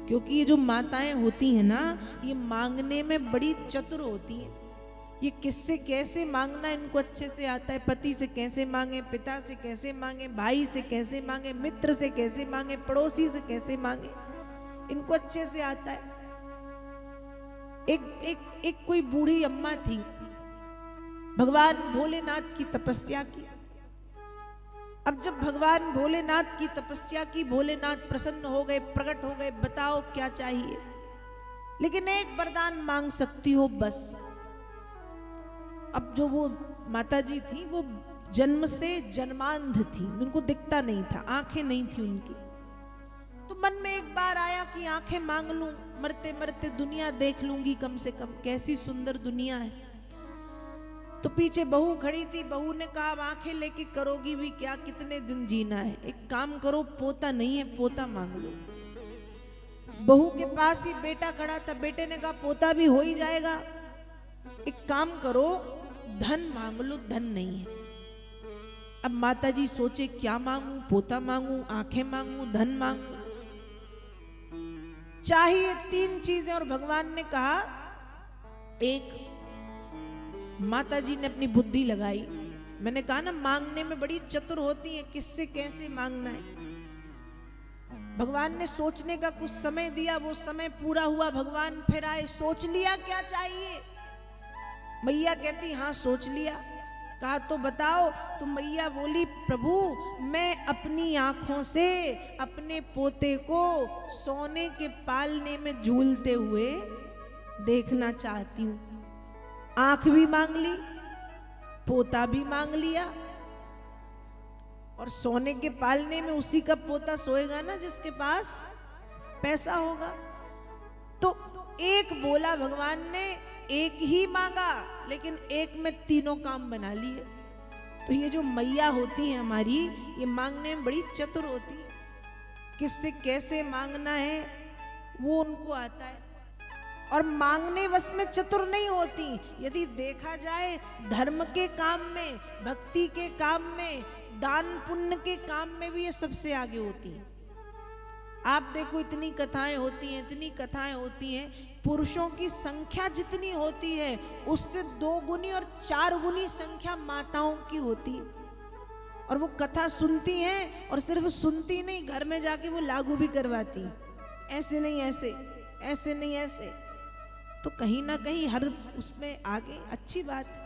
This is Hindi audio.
क्योंकि ये जो माताएं होती हैं ना, ये मांगने में बड़ी चतुर होती हैं। ये किससे कैसे मांगना इनको अच्छे से आता है। पति से कैसे मांगे, पिता से कैसे मांगे, भाई से कैसे मांगे, मित्र से कैसे मांगे, पड़ोसी से कैसे मांगे, इनको अच्छे से आता है। एक कोई बूढ़ी अम्मा थी, भगवान भोलेनाथ की तपस्या की। अब जब भगवान भोलेनाथ की तपस्या की, भोलेनाथ प्रसन्न हो गए, प्रकट हो गए, बताओ क्या चाहिए। लेकिन एक वरदान मांग सकती हो बस। अब जो वो माता जी थी वो जन्म से जन्मांध थी, उनको दिखता नहीं था, आंखें नहीं थी उनकी। तो मन में एक बार आया कि आंखें मांग लूं, मरते मरते दुनिया देख लूंगी कम से कम, कैसी सुंदर दुनिया है। तो पीछे बहू खड़ी थी, बहू ने कहा अब आंखें लेके करोगी भी क्या, कितने दिन जीना है, एक काम करो, पोता नहीं है पोता मांग लो। बहू के पास ही बेटा खड़ा था, बेटे ने कहा पोता भी हो ही जाएगा, एक काम करो धन मांग लो, धन नहीं है। अब माता जी सोचे क्या मांगू, पोता मांगू, आंखें मांगू, धन मांगू, चाहिए 3 चीजें। और भगवान ने कहा एक, माता जी ने अपनी बुद्धि लगाई। मैंने कहा ना मांगने में बड़ी चतुर होती है, किससे कैसे मांगना है। भगवान ने सोचने का कुछ समय दिया, वो समय पूरा हुआ, भगवान फिर आए, सोच लिया क्या चाहिए। मैया कहती हाँ सोच लिया। कहा तो बताओ। तो मैया बोली प्रभु मैं अपनी आंखों से अपने पोते को सोने के पालने में झूलते हुए देखना चाहती हूँ। आंख भी मांग ली, पोता भी मांग लिया, और सोने के पालने में उसी का पोता सोएगा ना जिसके पास पैसा होगा। तो एक बोला भगवान ने, एक ही मांगा, लेकिन एक में तीनों काम बना लिए। तो ये जो मैया होती है हमारी, ये मांगने में बड़ी चतुर होती है, किससे कैसे मांगना है वो उनको आता है। और मांगने वश में चतुर नहीं होती। यदि देखा जाए धर्म के काम में, भक्ति के काम में, दान पुण्य के काम में भी ये सबसे आगे होती है। आप देखो इतनी कथाएं होती हैं, इतनी कथाएं होती हैं, पुरुषों की संख्या जितनी होती है उससे 2 गुनी और 4 गुनी संख्या माताओं की होती है। और वो कथा सुनती हैं, और सिर्फ सुनती नहीं, घर में जाके वो लागू भी करवाती, ऐसे नहीं ऐसे, ऐसे नहीं ऐसे। तो कहीं ना कहीं हर उसमें आगे अच्छी बात है।